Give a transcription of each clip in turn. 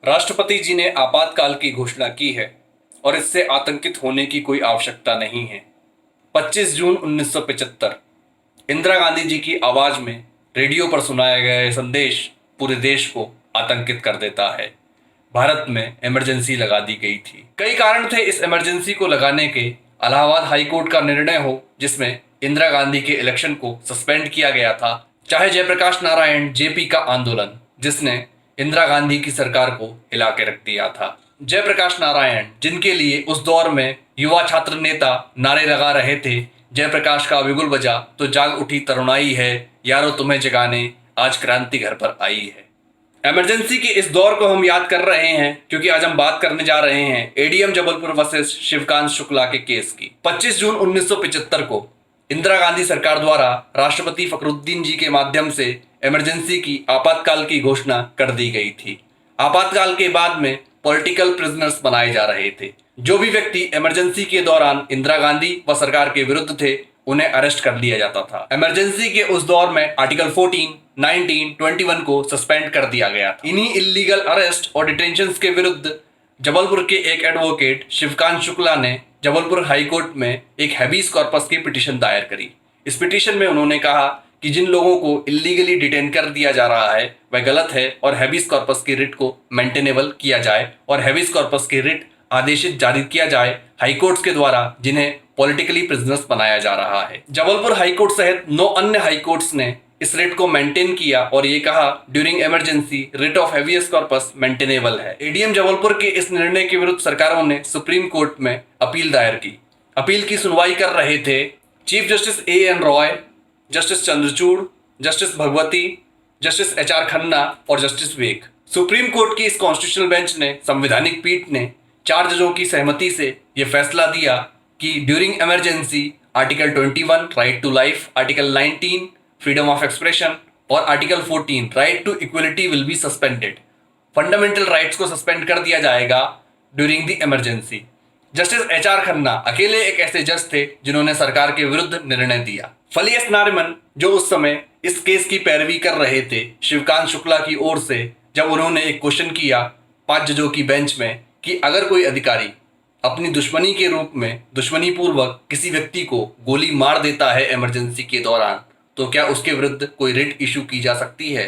राष्ट्रपति जी ने आपातकाल की घोषणा की है और इससे आतंकित होने की कोई आवश्यकता नहीं है। 25 जून 1975 इंदिरा गांधी जी की आवाज में रेडियो पर सुनाया गया यह संदेश पूरे देश को आतंकित कर देता है। भारत में इमरजेंसी लगा दी गई थी। कई कारण थे इस इमरजेंसी को लगाने के। इलाहाबाद हाई कोर्ट का निर्णय हो जिसमें इंदिरा गांधी के इलेक्शन को सस्पेंड किया गया था, चाहे जयप्रकाश नारायण जेपी का आंदोलन जिसने इंदिरा गांधी की सरकार को हिला के रख दिया था। जयप्रकाश नारायण जिनके लिए उस दौर में युवा छात्र नेता नारे लगा रहे थे, जयप्रकाश का बिगुल बजा तो जाग उठी तरुणाई है, यारो तुम्हें जगाने आज क्रांति घर पर आई है। इमरजेंसी के इस दौर को हम याद कर रहे हैं क्योंकि आज हम बात करने जा रहे हैं एडीएम जबलपुर वर्सेस शिवकांत शुक्ला के केस की। 25 जून 1975 को इंदिरा गांधी सरकार द्वारा राष्ट्रपति फखरुद्दीन जी के माध्यम से इमरजेंसी की आपातकाल की घोषणा कर दी गई थी। आपातकाल के बाद में पॉलिटिकल प्रिजनर्स बनाए जा रहे थे। जो भी व्यक्ति इमरजेंसी के दौरान इंदिरा गांधी व सरकार के विरुद्ध थे उन्हें अरेस्ट कर लिया जाता था। इमरजेंसी के उस दौर में आर्टिकल 14, 19, 21 को सस्पेंड कर दिया गया था। इन्हीं इलीगल अरेस्ट और डिटेंशन के विरुद्ध जबलपुर के एक एडवोकेट शिवकांत शुक्ला ने जबलपुर हाई कोर्ट में एक हैबीस कॉर्पस की पिटीशन दायर करी। इस पिटीशन में उन्होंने कहा कि जिन लोगों को इलीगली डिटेन कर दिया जा रहा है वह गलत है और हैबीस कॉर्पस की रिट को मेंटेनेबल किया जाए और हैबीस कॉर्पस की रिट आदेशित जारी किया जाए हाईकोर्ट्स के द्वारा जिन्हें पॉलिटिकली प्रिजनर्स बनाया जा रहा है। जबलपुर हाईकोर्ट सहित 9 अन्य हाईकोर्ट्स ने इस रिट को मेंटेन किया और ये कहा during emergency writ of habeas corpus maintainable है। एडीएम जबलपुर के इस निर्णय के विरुद्ध सरकारों ने सुप्रीम कोर्ट में अपील दायर की। अपील की सुनवाई कर रहे थे chief justice A N Ray, justice Chandrachud, justice Bhagwati, justice HR Khanna और जस्टिस वेक। सुप्रीम कोर्ट की इस कॉन्स्टिट्यूशनल बेंच ने संवैधानिक पीठ ने 4 जजों की सहमति से यह फैसला दिया कि during emergency article 21 right to life, article 19 freedom of expression और article 14 right to equality will be suspended. Fundamental rights को सस्पेंड कर दिया जाएगा during the emergency. Justice HR Khanna अकेले एक ऐसे जज थे जिन्होंने सरकार के विरुद्ध निर्णय दिया। फली एस नारिमन जो उस समय इस केस की पैरवी कर रहे थे शिवकांत शुक्ला की ओर से, जब उन्होंने एक क्वेश्चन किया 5 जजों की बेंच में कि अगर कोई अधिकारी अपनी दुश्मनी के रूप में दुश्मनी पूर्वक किसी व्यक्ति को गोली मार देता है इमरजेंसी के दौरान तो क्या उसके विरुद्ध कोई रिट इशू की जा सकती है।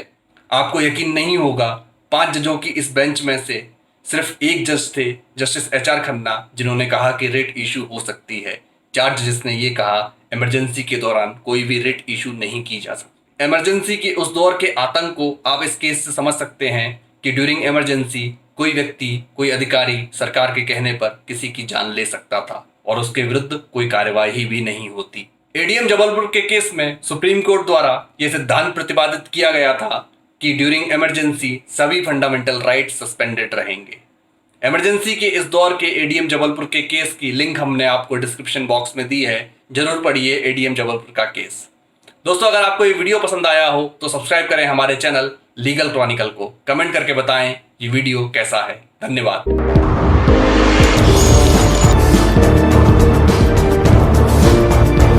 आपको यकीन नहीं होगा 5 जजों की इस बेंच में से सिर्फ एक जज थे जस्टिस एचआर खन्ना जिन्होंने कहा कि रिट इशू हो सकती है। 4 जजेस ने यह कहा इमरजेंसी के दौरान कोई भी रिट इशू नहीं की जा सकती। इमरजेंसी के उस दौर के आतंक को आप इस केस से समझ सकते हैं कि ड्यूरिंग इमरजेंसी कोई व्यक्ति, कोई अधिकारी सरकार के कहने पर किसी की जान ले सकता था और उसके विरुद्ध कोई कार्यवाही भी नहीं होती। एडीएम जबलपुर के केस में सुप्रीम कोर्ट द्वारा यह सिद्धांत प्रतिपादित किया गया था कि ड्यूरिंग इमरजेंसी सभी फंडामेंटल राइट्स सस्पेंडेड रहेंगे। इमरजेंसी के इस दौर के एडीएम जबलपुर के केस की लिंक हमने आपको डिस्क्रिप्शन बॉक्स में दी है, जरूर पढ़िए एडीएम जबलपुर का केस। दोस्तों, अगर आपको ये वीडियो पसंद आया हो तो सब्सक्राइब करें हमारे चैनल लीगल क्रॉनिकल को। कमेंट करके बताएं ये वीडियो कैसा है। धन्यवाद।